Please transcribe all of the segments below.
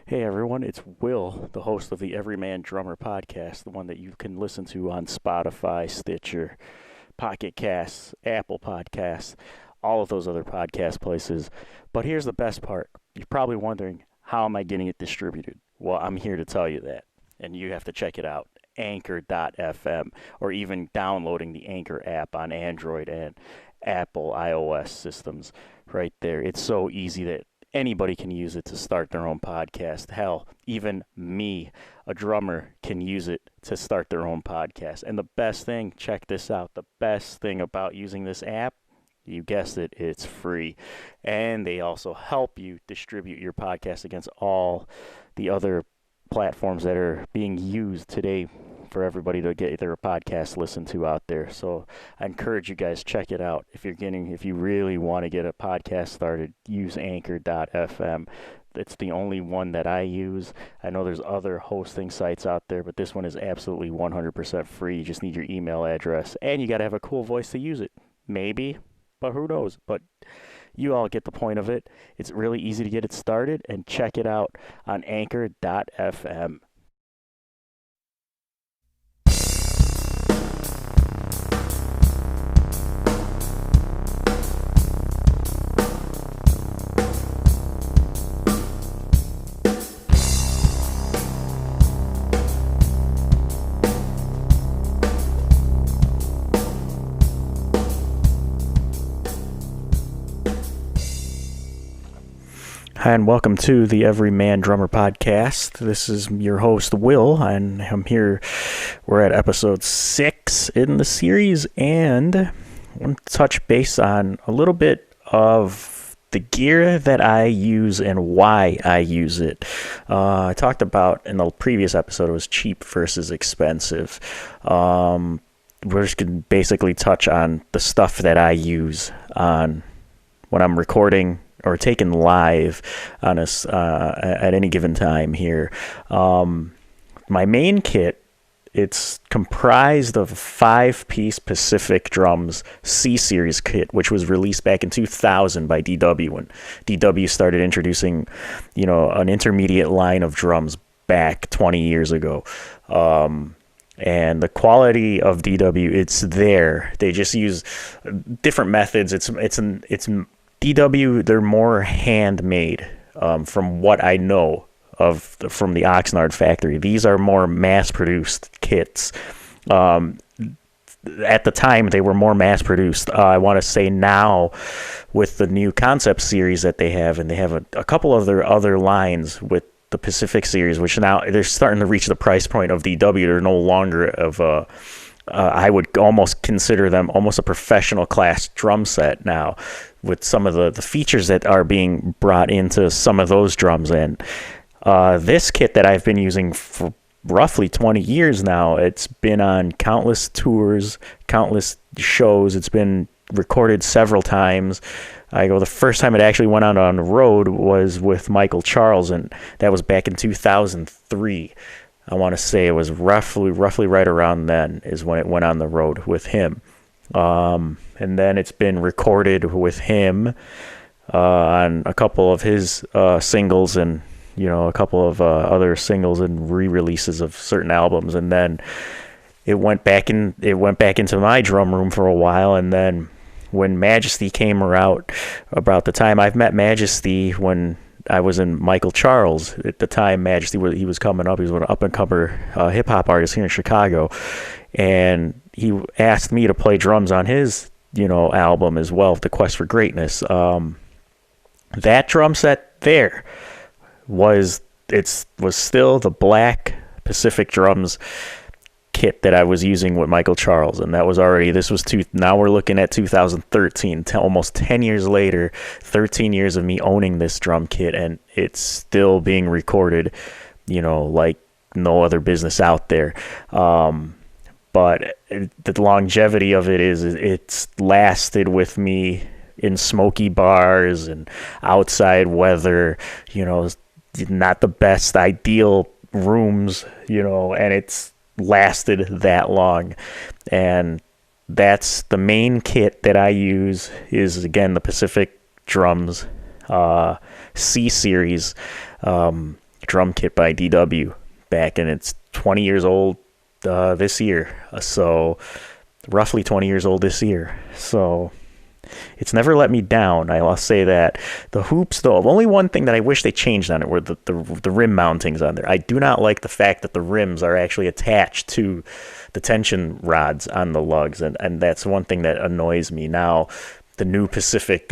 Hey everyone, it's Will, the host of the Everyman Drummer podcast, the one that you can listen to on Spotify, Stitcher, Pocket Casts, Apple Podcasts, all of those other podcast places. But here's the best part. You're probably wondering, how am I getting it distributed? Well, I'm here to tell you that, and you have to check it out. Anchor.fm, or even downloading the Anchor app on Android and Apple iOS systems right there. It's so easy that anybody can use it to start their own podcast. Hell, even me, a drummer, can use it to start their own podcast. And the best thing, check this out, the best thing about using this app, you guessed it, it's free. And they also help you distribute your podcast against all the other platforms that are being used today for everybody to get their podcast listened to out there. So I encourage you guys, check it out. If you really want to get a podcast started, use Anchor.fm. It's the only one that I use. I know there's other hosting sites out there, but this one is absolutely 100% free. You just need your email address, and you got to have a cool voice to use it. Maybe, but who knows? But you all get the point of it. It's really easy to get it started, and check it out on Anchor.fm. Hi, and welcome to the Everyman Drummer podcast. This is your host, Will, and I'm here. We're at episode 6 in the series, and I want to touch base on a little bit of the gear that I use and why I use it. I talked about in the previous episode, it was cheap versus expensive. We're just going to basically touch on the stuff that I use on when I'm recording or taken live on at any given time here. My main kit, it's comprised of a 5-piece Pacific Drums C-Series kit, which was released back in 2000 by DW. When DW started introducing, an intermediate line of drums back 20 years ago. And the quality of DW, it's there. They just use different methods. It's DW, they're more handmade, from what I know from the Oxnard factory. These are more mass-produced kits. At the time, they were more mass-produced. I want to say now, with the new concept series that they have, and they have a couple of their other lines with the Pacific series, which now they're starting to reach the price point of DW. They're no longer of a... I would almost consider them almost a professional class drum set now, with some of the features that are being brought into some of those drums. And this kit that I've been using for roughly 20 years now, it's been on countless tours, countless shows. It's been recorded several times. The first time it actually went out on the road was with Michael Charles, and that was back in 2003. I want to say it was roughly right around then is when it went on the road with him. And then it's been recorded with him on a couple of his singles and, a couple of other singles and re-releases of certain albums. And then it went back into my drum room for a while. And then when Majesty came out, about the time I've met Majesty when I was in Michael Charles at the time. Majesty, he was coming up. He was an up-and-comer hip-hop artist here in Chicago. And he asked me to play drums on his, album as well, The Quest for Greatness. That drum set there was still the black Pacific Drums kit that I was using with Michael Charles, and now we're looking at 2013, almost 10 years later, 13 years of me owning this drum kit, and it's still being recorded, like no other business out there. But the longevity of it is it's lasted with me in smoky bars and outside weather, not the best ideal rooms, and it's lasted that long. And that's the main kit that I use is, again, the Pacific Drums C-Series. drum kit by DW back, and it's 20 years old this year. So roughly 20 years old this year. So it's never let me down. I'll say that. The hoops, though, only one thing that I wish they changed on it were the rim mountings on there. I do not like the fact that the rims are actually attached to the tension rods on the lugs, and that's one thing that annoys me. Now, the new Pacific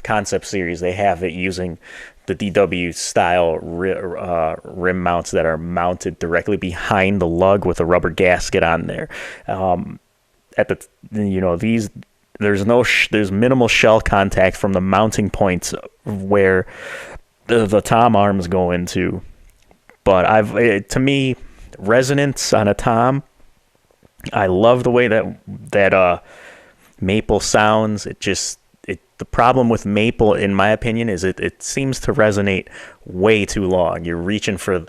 Concept Series, they have it using the DW style rim mounts that are mounted directly behind the lug with a rubber gasket on there. There's minimal shell contact from the mounting points where the tom arms go into. But to me, resonance on a tom, I love the way that maple sounds. The problem with maple, in my opinion, is it seems to resonate way too long. You're reaching for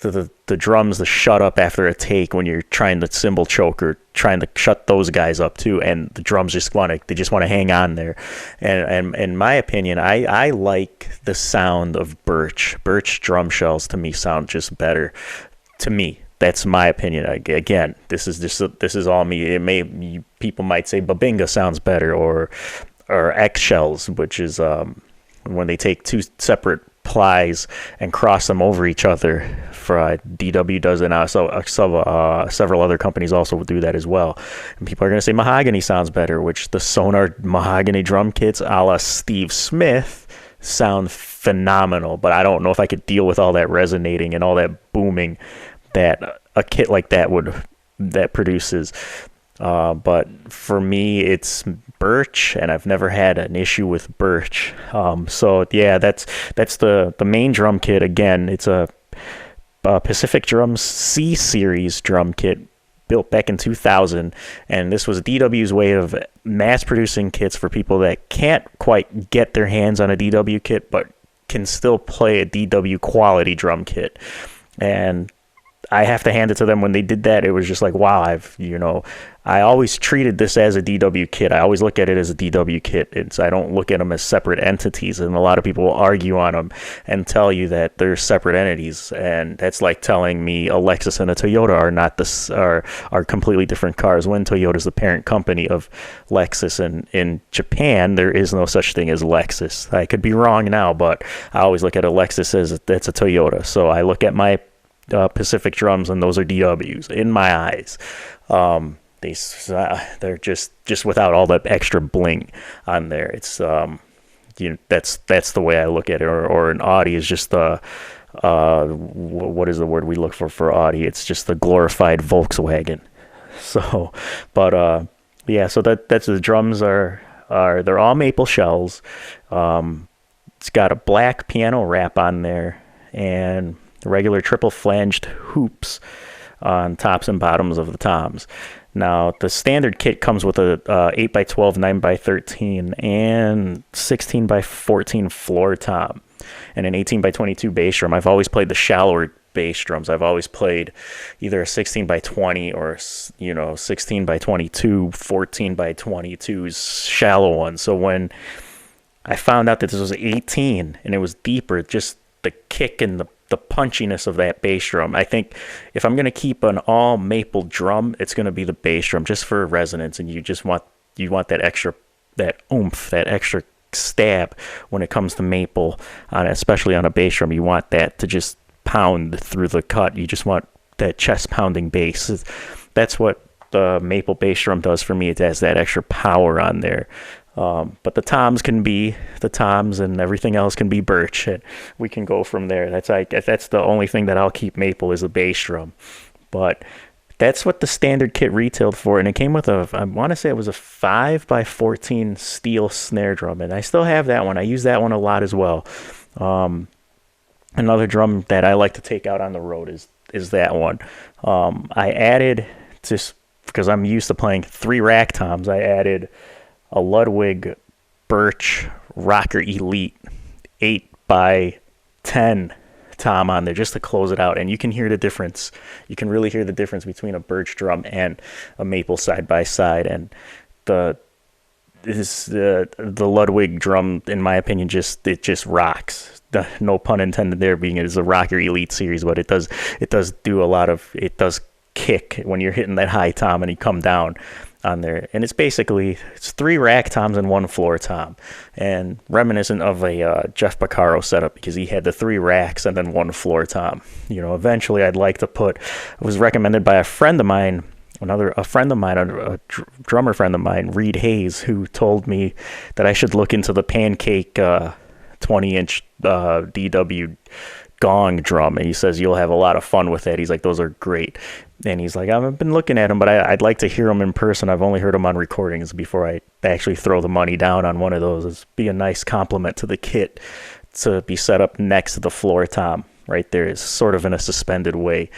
the drums to shut up after a take when you're trying to cymbal choke or trying to shut those guys up too, and the drums just want to hang on there. And in my opinion, I like the sound of Birch. Birch drum shells to me sound just better. To me, that's my opinion. Again, this is all me. People might say Babinga sounds better, or X shells, which is when they take two separate plies and cross them over each other. For DW does it now, so several other companies also will do that as well. And people are going to say mahogany sounds better, which the Sonar mahogany drum kits a la Steve Smith sound phenomenal, but I don't know if I could deal with all that resonating and all that booming that a kit like that produces. But for me, it's Birch, and I've never had an issue with Birch. So yeah, that's the main drum kit. Again, it's a Pacific Drums C Series drum kit built back in 2000, and this was DW's way of mass producing kits for people that can't quite get their hands on a DW kit but can still play a DW quality drum kit. And I have to hand it to them. When they did that, it was just like, wow, I always treated this as a DW kit. I always look at it as a DW kit. I don't look at them as separate entities. And a lot of people will argue on them and tell you that they're separate entities. And that's like telling me a Lexus and a Toyota are completely different cars, when Toyota's the parent company of Lexus. And in Japan, there is no such thing as Lexus. I could be wrong now, but I always look at a Lexus as that's a Toyota. So I look at my Pacific drums, and those are DWs in my eyes. They're just without all that extra bling on there. It's that's the way I look at it. Or an Audi is just what is the word we look for Audi? It's just the glorified Volkswagen. So, but yeah, so that's the drums are they're all maple shells. It's got a black piano wrap on there and regular triple flanged hoops on tops and bottoms of the toms. Now, the standard kit comes with a 8x12, 9x13, and 16x14 floor tom, and an 18x22 bass drum. I've always played the shallower bass drums. I've always played either a 16x20 or 16x22, 14x22 shallow one. So when I found out that this was 18 and it was deeper, just the kick and the punchiness of that bass drum. I think if I'm going to keep an all maple drum, it's going to be the bass drum, just for resonance. And you want that extra, that oomph, that extra stab when it comes to maple, especially on a bass drum. You want that to just pound through the cut. You just want that chest pounding bass. That's what the maple bass drum does for me. It has that extra power on there. But the toms can be the toms, and everything else can be Birch, and we can go from there. That's the only thing that I'll keep maple is the bass drum. But that's what the standard kit retailed for, and it came with I want to say it was a 5x14 steel snare drum, and I still have that one. I use that one a lot as well. Another drum that I like to take out on the road is that one. I added, just because I'm used to playing 3 rack toms, I added a Ludwig Birch Rocker Elite 8x10 tom on there just to close it out, and you can hear the difference. You can really hear the difference between a Birch drum and a maple side by side. And the Ludwig drum, in my opinion, just rocks. no pun intended there, being it is a Rocker Elite series, but it does do a lot of, it does kick when you're hitting that high tom and you come down on there. And it's 3 rack toms and 1 floor tom, and reminiscent of a Jeff Piccolo setup, because he had the 3 racks and then 1 floor tom. Eventually I'd like to put, it was recommended by a friend of mine, a drummer friend of mine, Reed Hayes, who told me that I should look into the Pancake 20-inch DW gong drum, and he says you'll have a lot of fun with that. He's like, those are great. And he's like, I've been looking at them, but I'd like to hear them in person. I've only heard them on recordings before I actually throw the money down on one of those. It'd be a nice compliment to the kit to be set up next to the floor tom right there. It's sort of in a suspended way.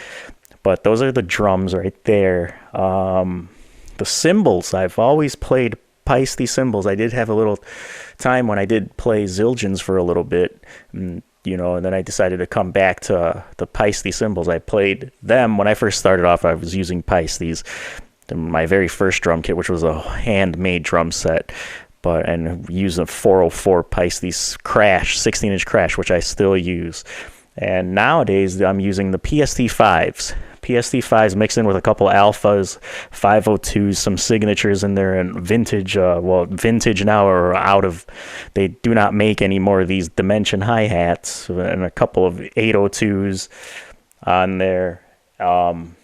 But those are the drums right there. The cymbals, I've always played Paiste Cymbals. I did have a little time when I did play Zildjians for a little bit, and then I decided to come back to the Paiste Cymbals. I played them when I first started off. I was using Paistes, my very first drum kit, which was a handmade drum set, and using a 404 Paiste Crash, 16-inch Crash, which I still use. And nowadays I'm using the PST5s. PST5s mixed in with a couple alphas, 502s, some signatures in there, and vintage. Vintage now are out of. They do not make any more of these dimension hi-hats, and a couple of 802s on there. And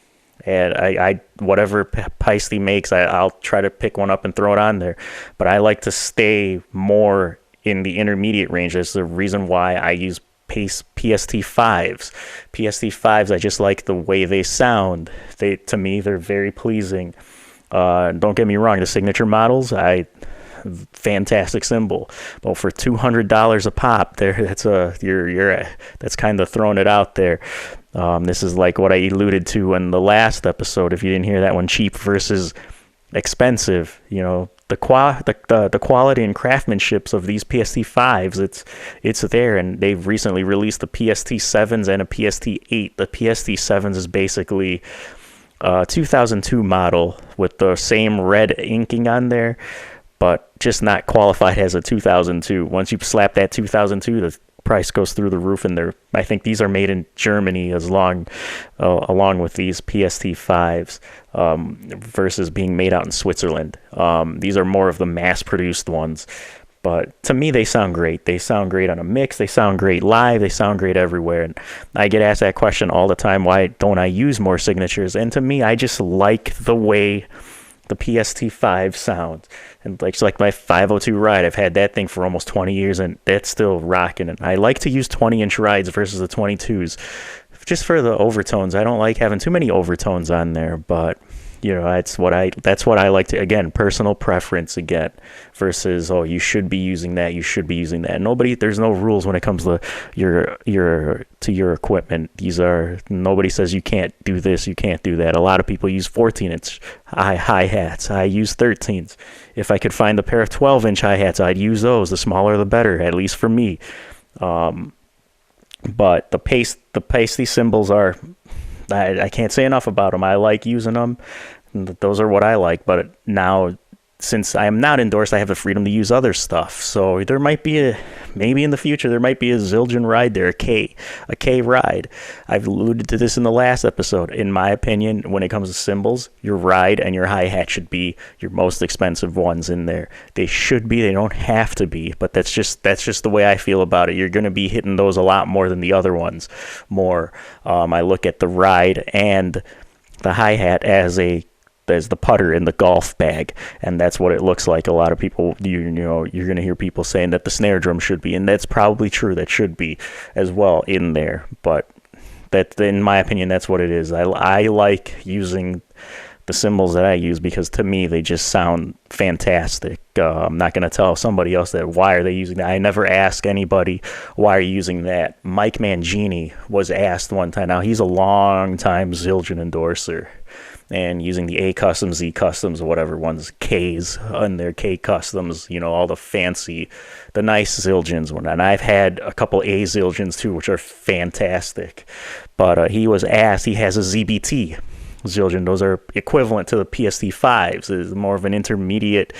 I whatever Paiste makes, I'll try to pick one up and throw it on there. But I like to stay more in the intermediate range. That's the reason why I use PST5s. PST5s, I just like the way they sound. To me, they're very pleasing. Don't get me wrong, the signature models, fantastic cymbal. But for $200 a pop, that's kind of throwing it out there. This is like what I alluded to in the last episode. If you didn't hear that one, cheap versus expensive. The quality and craftsmanships of these PST5s, it's there, and they've recently released the PST7s and a PST8. The PST7s is basically a 2002 model with the same red inking on there, but just not qualified as a 2002. Once you slap that 2002, the price goes through the roof, and I think these are made in Germany along with these PST5s versus being made out in Switzerland. These are more of the mass-produced ones, but to me they sound great. They sound great on a mix, they sound great live, they sound great everywhere. And I get asked that question all the time, why don't I use more signatures? And to me, I just like the way the PST5 sounds. And like my 502 ride, I've had that thing for almost 20 years, and that's still rocking. And I like to use 20-inch rides versus the 22s, just for the overtones. I don't like having too many overtones on there, but that's what I like to, again, personal preference again, versus, you should be using that, you should be using that. There's no rules when it comes to your equipment. Nobody says you can't do this, you can't do that. A lot of people use 14-inch hi-hats. I use 13s. If I could find a pair of 12-inch hi-hats, I'd use those. The smaller the better, at least for me. But the Paiste cymbals are, I can't say enough about them. I like using them. Those are what I like. But now, since I am not endorsed, I have the freedom to use other stuff. So there might be maybe in the future, there might be a Zildjian ride there, a K ride. I've alluded to this in the last episode. In my opinion, when it comes to cymbals, your ride and your hi-hat should be your most expensive ones in there. They should be. They don't have to be, but that's just the way I feel about it. You're going to be hitting those a lot more than the other ones. I look at the ride and the hi-hat as the putter in the golf bag, and that's what it looks like. A lot of people, you're going to hear people saying that the snare drum should be, and that's probably true. That should be as well in there, but that, in my opinion, that's what it is. I like using the cymbals that I use because to me they just sound fantastic. I'm not going to tell somebody else that why are they using that. I never ask anybody why are you using that. Mike Mangini was asked one time. Now he's a long time Zildjian endorser, and using the A Customs, Z Customs, or whatever ones, Ks on their K Customs, all the fancy, the nice Zildjians. And I've had a couple A Zildjians too, which are fantastic. But he was asked, he has a ZBT Zildjian. Those are equivalent to the PST5s. It's more of an intermediate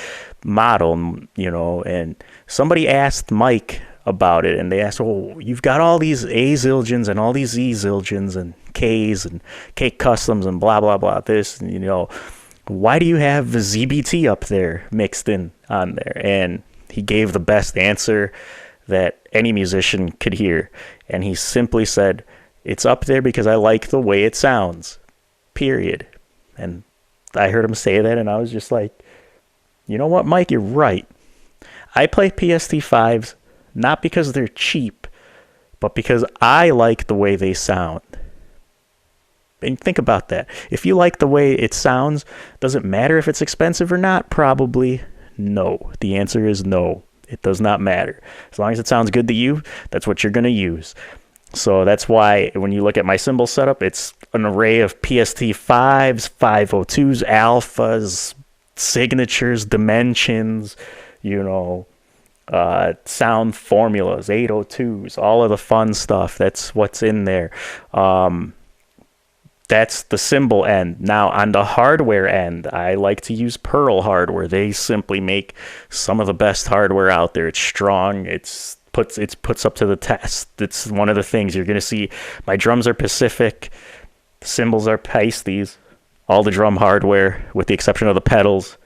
model, and somebody asked Mike about it, and they asked, well, you've got all these A Zildjians and all these Z Zildjians and Ks and K Customs and blah, blah, blah, this, and, why do you have the ZBT up there mixed in on there? And he gave the best answer that any musician could hear, and he simply said, it's up there because I like the way it sounds, period. And I heard him say that, and I was just like, you know what, Mike, you're right. I play PST5s not because they're cheap, but because I like the way they sound. And think about that. If you like the way it sounds, does it matter if it's expensive or not? Probably no. The answer is no. It does not matter. As long as it sounds good to you, that's what you're going to use. So that's why when you look at my cymbal setup, it's an array of PST5s, 502s, alphas, signatures, dimensions, sound formulas, 802s, all of the fun stuff. That's what's in there. That's the cymbal end. Now, on the hardware end, I like to use Pearl hardware. They simply make some of the best hardware out there. It's strong. It puts up to the test. It's one of the things you're going to see. My drums are Pacific. The cymbals are Paistes. All the drum hardware, with the exception of the pedals,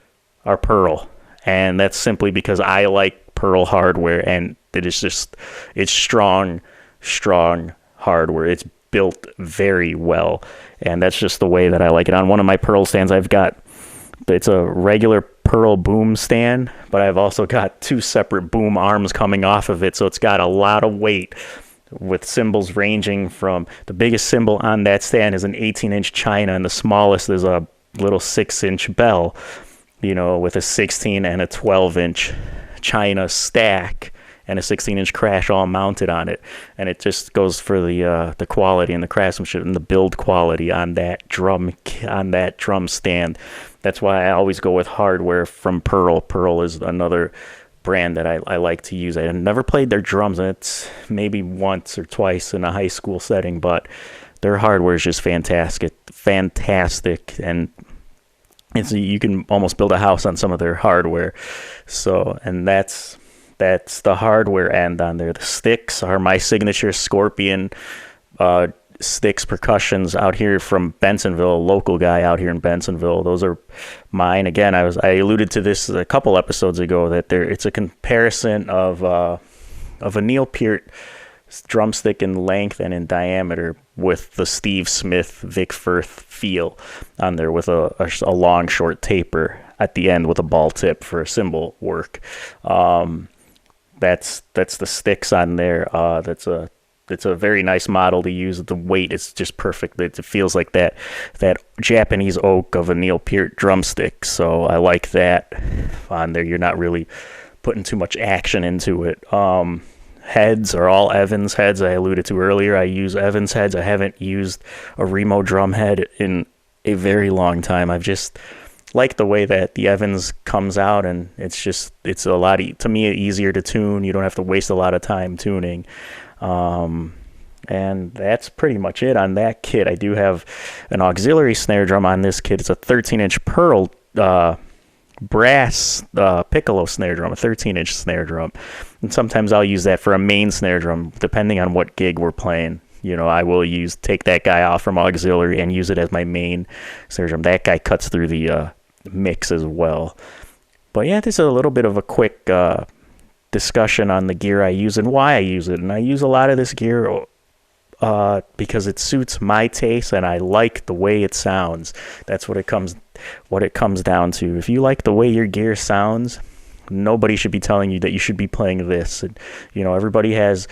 are Pearl. And that's simply because I like Pearl hardware, and it's strong hardware. It's built very well, and that's just the way that I like it. On one of my Pearl stands, it's a regular Pearl boom stand, but I've also got two separate boom arms coming off of it, so it's got a lot of weight, with cymbals ranging from, the biggest cymbal on that stand is an 18-inch China, and the smallest is a little 6-inch bell, with a 16 and a 12-inch China stack and a 16-inch crash all mounted on it. And it just goes for the quality and the craftsmanship and the build quality on that drum stand. That's why I always go with hardware from Pearl. Pearl is another brand that I like to use. I never played their drums, and it's maybe once or twice in a high school setting, but their hardware is just fantastic, and you can almost build a house on some of their hardware. So, and that's the hardware end on there. The sticks are my signature Scorpion sticks percussions out here from Bensonville, a local guy out here in Bensonville. Those are mine. Again, I alluded to this a couple episodes ago, that it's a comparison of a Neil Peart drumstick in length and in diameter with the Steve Smith Vic Firth feel on there, with a long short taper at the end with a ball tip for cymbal work. That's the sticks on there. It's a very nice model to use. The weight is just perfect. It feels like that Japanese oak of a Neil Peart drumstick. So I like that on there. You're not really putting too much action into it. Heads are all Evans heads. I alluded to earlier, I use Evans heads. I haven't used a Remo drum head in a very long time. I've just like the way that the Evans comes out, and it's a lot to me easier to tune. You don't have to waste a lot of time tuning. And that's pretty much it on that kit. I do have an auxiliary snare drum on this kit. It's a 13-inch Pearl brass Piccolo snare drum, a 13-inch snare drum. And sometimes I'll use that for a main snare drum, depending on what gig we're playing. I will take that guy off from auxiliary and use it as my main snare drum. That guy cuts through the mix as well. But yeah, this is a little bit of a quick discussion on the gear I use and why I use it. And I use a lot of this gear because it suits my taste and I like the way it sounds. That's what it comes down to. If you like the way your gear sounds, nobody should be telling you that you should be playing this. And, everybody has,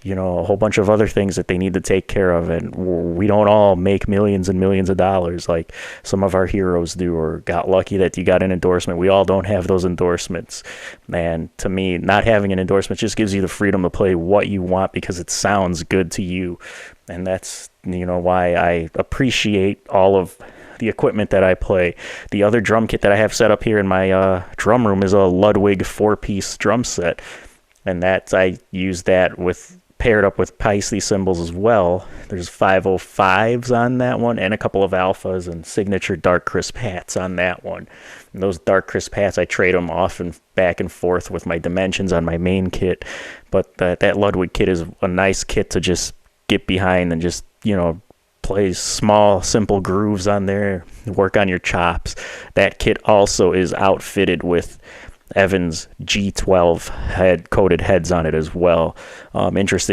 a whole bunch of other things that they need to take care of. And we don't all make millions and millions of dollars like some of our heroes do, or got lucky that you got an endorsement. We all don't have those endorsements. And to me, not having an endorsement just gives you the freedom to play what you want because it sounds good to you. And that's, why I appreciate all of the equipment that I play. The other drum kit that I have set up here in my drum room is a Ludwig 4-piece drum set. And I use that with paired up with Paiste Cymbals as well. There's 505s on that one, and a couple of alphas and signature dark crisp hats on that one. And those dark crisp hats, I trade them off and back and forth with my dimensions on my main kit. But that Ludwig kit is a nice kit to just get behind and just, play small, simple grooves on there, work on your chops. That kit also is outfitted with Evans G12 coated heads on it as well. Interesting